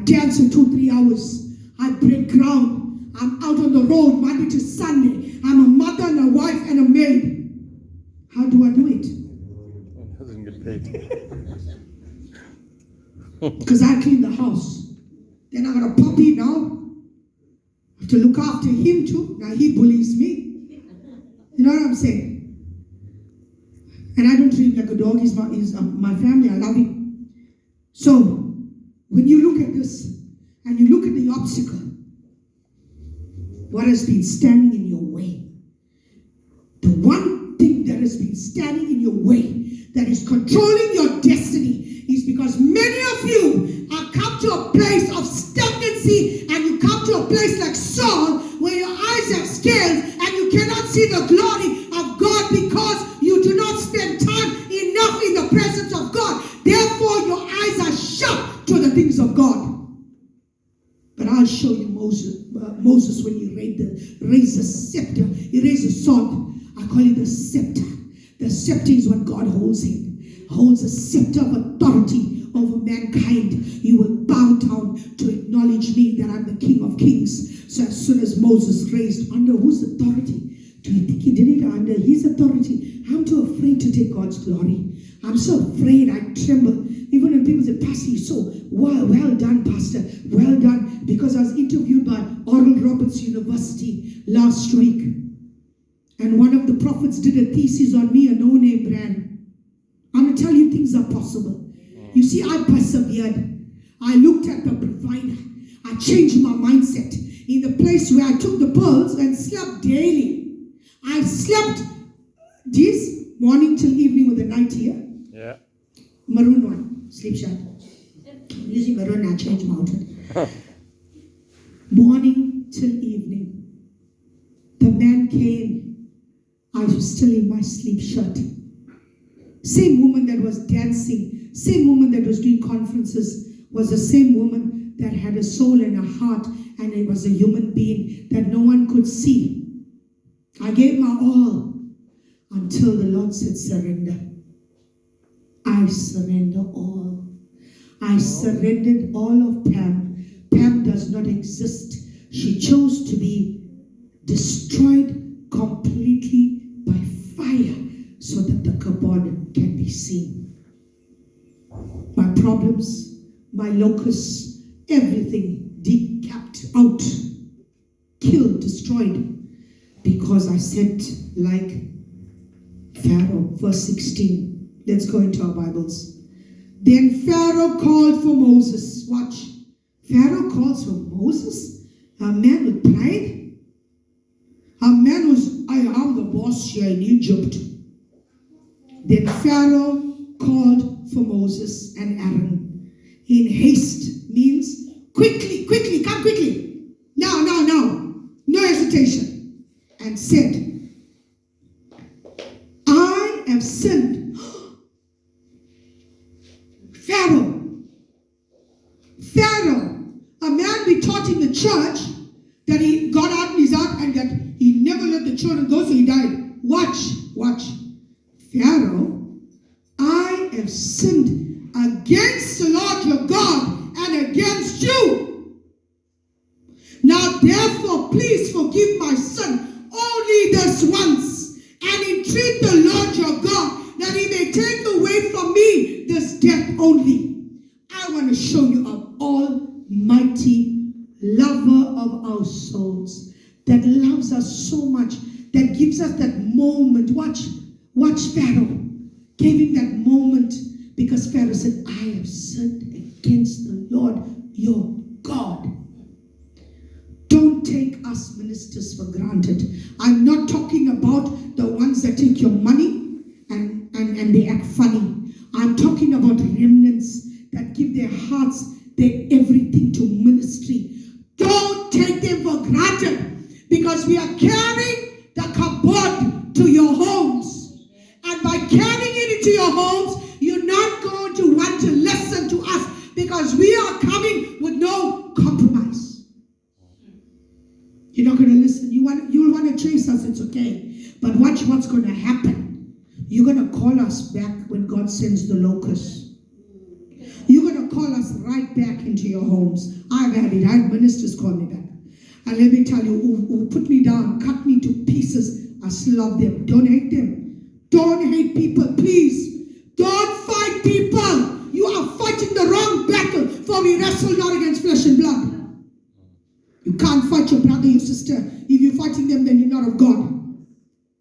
dance for 2-3 hours. I break ground. I'm out on the road Monday to Sunday. I'm a mother and a wife and a maid. How do I do it? It doesn't get paid. Because I clean the house. Then I got a puppy now. I have to look after him too. Now he bullies me. You know what I'm saying? And I don't treat him like a dog. He's my family. I love him. So, when you look at this, and you look at the obstacle, what has been standing in your way? The one thing that has been standing in your way, that is controlling your destiny, is because many of you have come to a place of stagnancy, and you come to a place like Saul, where your eyes have scales, and you cannot see the glory of God because you do not spend time enough in the presence of God. Therefore, your eyes are shut to the things of God. But I'll show you Moses when he raised the scepter. He raised a sword. I call it the scepter. The scepter is what God holds in. Holds a scepter of authority over mankind. You will bow down to acknowledge me that I'm the King of Kings. So as soon as Moses raised, under whose authority? Do you think he did it under his authority? I'm too afraid to take God's glory. I'm so afraid, I tremble. Even when people say, Pastor, you're so well done, Pastor. Well done. Because I was interviewed by Oral Roberts University last week. And one of the prophets did a thesis on me, a no-name brand. I'm going to tell you things are possible. You see, I persevered. I looked at the provider. I changed my mindset. In the place where I took the pills and slept daily. I slept this morning till evening with a night here. Yeah. Maroon one, sleep shut. I'm using maroon, I change my outfit. Morning till evening. The man came. I was still in my sleep shirt. Same woman that was dancing, same woman that was doing conferences, was the same woman that had a soul and a heart, and it was a human being that no one could see. I gave my all until the Lord said, surrender. I surrender all. I surrendered all of Pam. Pam does not exist. She chose to be destroyed completely by fire so that the kabod can be seen. My problems, my locusts, everything decapped out, killed, destroyed, because I said like Pharaoh, verse 16. Let's go into our Bibles. Then Pharaoh called for Moses. Watch. Pharaoh calls for Moses, a man with pride, a man who's, I am the boss here in Egypt. Then Pharaoh called for Moses and Aaron. In haste means quickly, come quickly. Now. No hesitation. And said, I have sinned. Pharaoh, a man we taught in the church that he got out in his heart and that he never let the children go, so he died. Watch. Pharaoh, I have sinned against the Lord your God and against you. Now therefore, please forgive my son only this once, and entreat the Lord your God that he may take away from me this death only. I want to show you an almighty lover of our souls that loves us so much, that gives us that moment. Watch Pharaoh. Gave him that moment because Pharaoh said, I have sinned against the Lord your God. Don't take us ministers for granted. I'm not talking about the ones that take your money and they act funny. I'm talking about remnants that give their hearts, their everything to ministry. Don't take them for granted, because we are carrying the kabod to your homes. And by carrying it into your homes, you're not going to want to listen to us, because we are coming with no compromise. You're not going to listen. You'll want to chase us, it's okay. But watch what's going to happen. You're going to call us back when God sends the locusts. You're going to call us us right back into your homes. I've had it. I had ministers call me back. And let me tell you, who put me down, cut me to pieces, I still love them. Don't hate them. Don't hate people, please. Don't fight people. You are fighting the wrong battle, for we wrestle not against flesh and blood. You can't fight your brother, your sister. If you're fighting them, then you're not of God.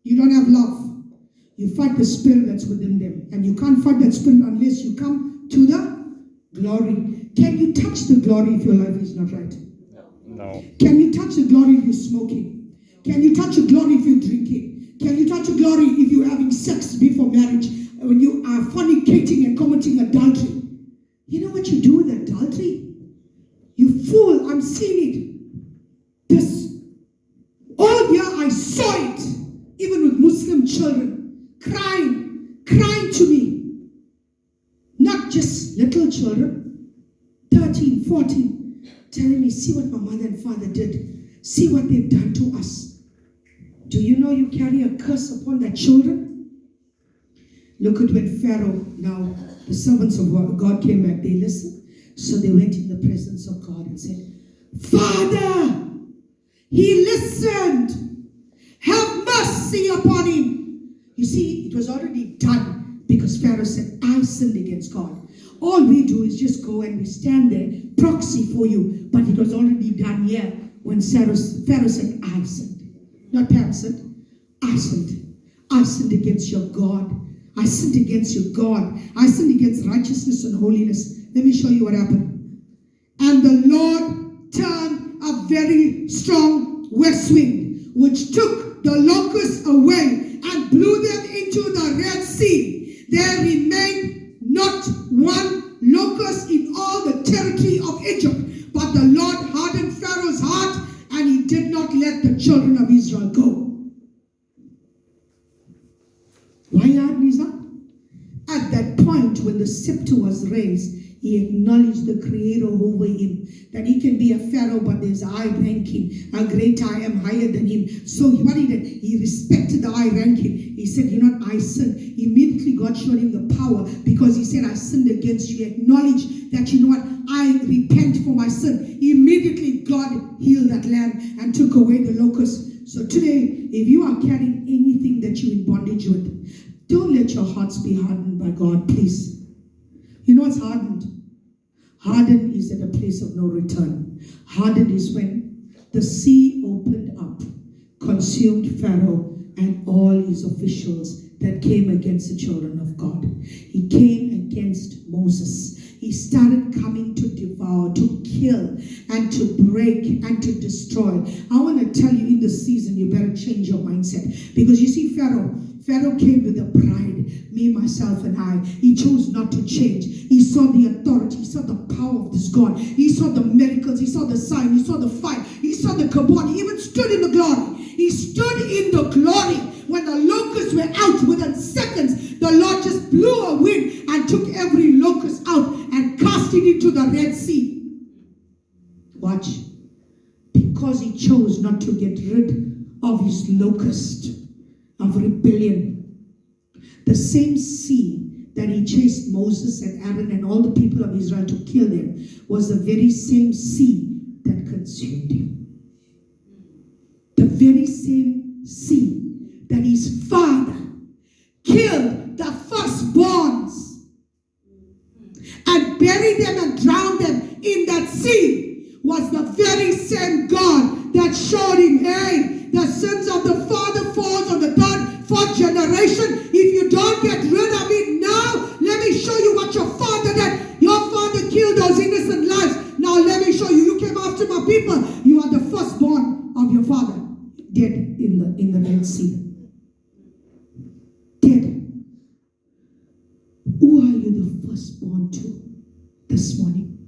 You don't have love. You fight the spirit that's within them. And you can't fight that spirit unless you come to the glory. Can you touch the glory if your life is not right? No. Can you touch the glory if you're smoking? Can you touch the glory if you're drinking? Can you touch the glory if you're having sex before marriage? When you are fornicating and committing adultery? You know what you do with adultery? You fool, I'm seeing it. This, all year I saw it, even with Muslim children, crying to me. Not just little children, 13, 14, telling me, see what my mother and father did. See what they've done to us. Do you know you carry a curse upon their children? Look at when Pharaoh, now the servants of God came back, they listened. So they went in the presence of God and said, Father, he listened. Have mercy upon him. You see, it was already done because Pharaoh said, I sinned against God. All we do is just go and we stand there, proxy for you. But it was already done here when Pharaoh said, I sinned. Not Pam sinned. I sinned. I sinned against your God. I sinned against your God. I sinned against righteousness and holiness. Let me show you what happened. And the Lord turned a very strong west wind, which took the locusts away and blew them into the Red Sea. There remained not one locust in all the territory of Egypt. But the Lord hardened Pharaoh's heart, and he did not let the children of Israel go. Why harden his heart? At that point, when the scepter was raised, he acknowledged the Creator over him, that he can be a Pharaoh, but there's a high ranking, a great I am higher than him. So what he did, he respected the high ranking. He said, you know what, I sinned. Immediately God showed him the power, because he said, I sinned against you. Acknowledge that, you know what, I repent for my sin. Immediately God healed that land and took away the locusts. So today, if you are carrying anything that you're in bondage with, don't let your hearts be hardened by God, please. You know what's hardened? Hardened is at a place of no return. Hardened is when the sea opened up, consumed Pharaoh and all his officials that came against the children of God. He came against Moses. He started coming to devour, to kill, and to break, and to destroy. I want to tell you, in this season, you better change your mindset. Because you see, Pharaoh came with a pride, me, myself, and I. He chose not to change. He saw the authority. He saw the power of this God. He saw the miracles. He saw the sign. He saw the fire. He saw the kabod. He even stood in the glory. He stood in the glory. When the locusts were out, within seconds, the Lord just blew a wind and took every locust out and cast it into the Red Sea. Watch. Because he chose not to get rid of his locust of rebellion. The same sea that he chased Moses and Aaron and all the people of Israel to kill them was the very same sea that consumed him. The very same sea that his father killed the firstborns and buried them and drowned them in that sea was the very same God that showed him, hey, the sins of the father falls on the third, fourth generation. If you don't get rid of it now, let me show you what your father did. Your father killed those innocent lives. Now let me show you. You came after my people. You are the firstborn of your father, dead in the Red Sea. Dead. Who are you the firstborn to this morning?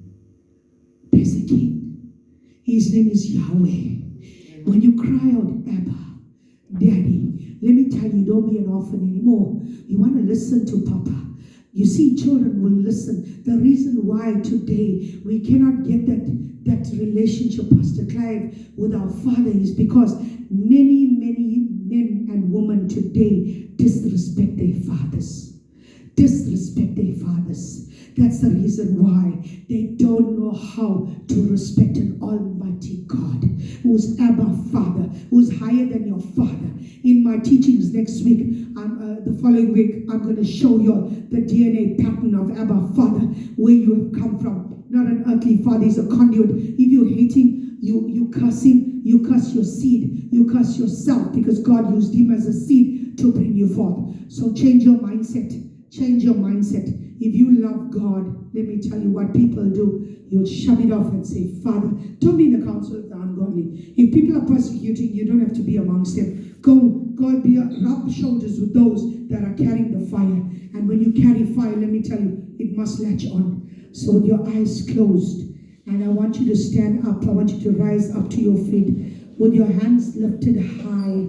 There's a king. His name is Yahweh. When you cry out, Abba, Daddy, let me tell you, don't be an orphan anymore. You want to listen to Papa. You see, children will listen. The reason why today we cannot get that relationship, Pastor Clive, with our Father is because many men and women today disrespect their fathers. disrespect their fathers. That's the reason why they don't know how to respect an almighty God, who's Abba Father, who's higher than your father. In my teachings next week, the following week, I'm going to show you the DNA pattern of Abba Father, where you have come from. Not an earthly father, he's a conduit. If you're hating, you curse him, you curse your seed, you curse yourself, because God used him as a seed to bring you forth. So change your mindset. Change your mindset. If you love God, let me tell you what people do. You'll shut it off and say, Father, don't be in the counsel of the ungodly. If people are persecuting, you don't have to be amongst them. Go and rub shoulders with those that are carrying the fire. And when you carry fire, let me tell you, it must latch on. So with your eyes closed, and I want you to stand up. I want you to rise up to your feet with your hands lifted high.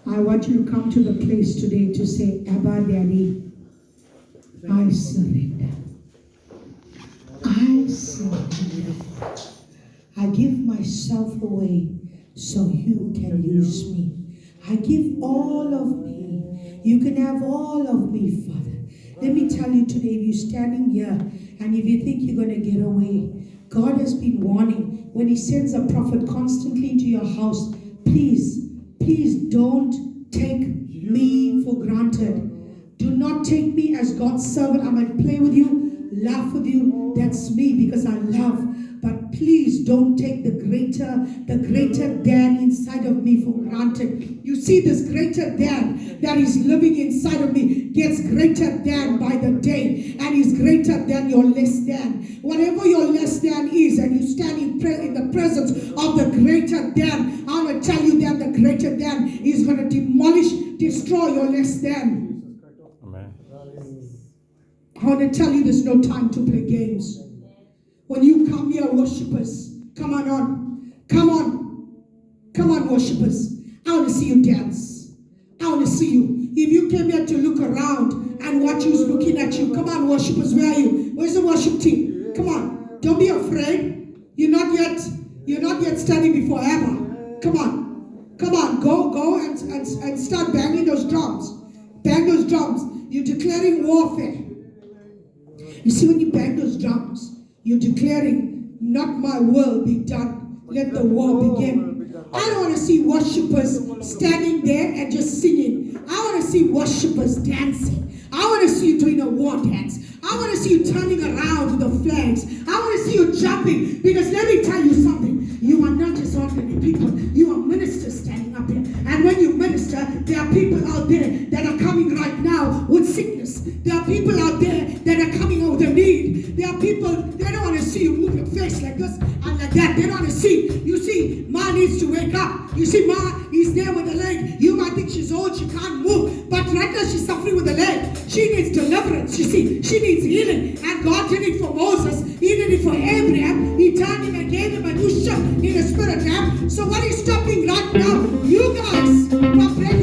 I want you to come to the place today to say, Abba, Daddy, I surrender. I surrender. I give myself away so you can use me. I give all of me. You can have all of me, Father. Let me tell you today, if you're standing here and if you think you're going to get away, God has been warning. When he sends a prophet constantly into your house, please don't take me for granted. Do not take me as God's servant. I might play with you, laugh with you. That's me because I love. But please don't take the greater Dan inside of me for granted. You see, this greater Dan that is living inside of me gets greater Dan by the day, and is greater than your less than. Whatever your less than is, and you stand in the presence of the greater Dan, I'm going to tell you that the greater Dan is going to destroy your less than. Amen. I want to tell you there's no time to play games. When you come here, worshipers, come on, worshipers. I want to see you dance. I want to see you. If you came here to look around and watch who's looking at you, come on, worshipers, where are you? Where's the worship team? Come on, don't be afraid. You're not yet standing before Abba. Come on, go and start banging those drums. Bang those drums. You're declaring warfare. You see, when you bang those drums, you're declaring, not my will be done. Let the war begin. I don't want to see worshipers standing there and just singing. I want to see worshipers dancing. I want to see you doing a war dance. I want to see you turning around with the flags. I want to see you jumping. Because let me tell you something. You are not just ordinary people. You are ministers standing up here. And when you minister, there are people out there that are coming right now with sickness. There are people out there that are coming out with a need. There are people, they don't want to see you move your face like this and like that. They don't want to see. You see, Ma needs to wake up. You see, Ma is there with the leg. You might think she's old, she can't move. But right now she's suffering with the leg. She needs deliverance, you see. She needs healing. And God did it for Moses. He did it for Abraham. He turned him and gave him a new ship in the spirit realm. So what is stopping right now? You guys are praying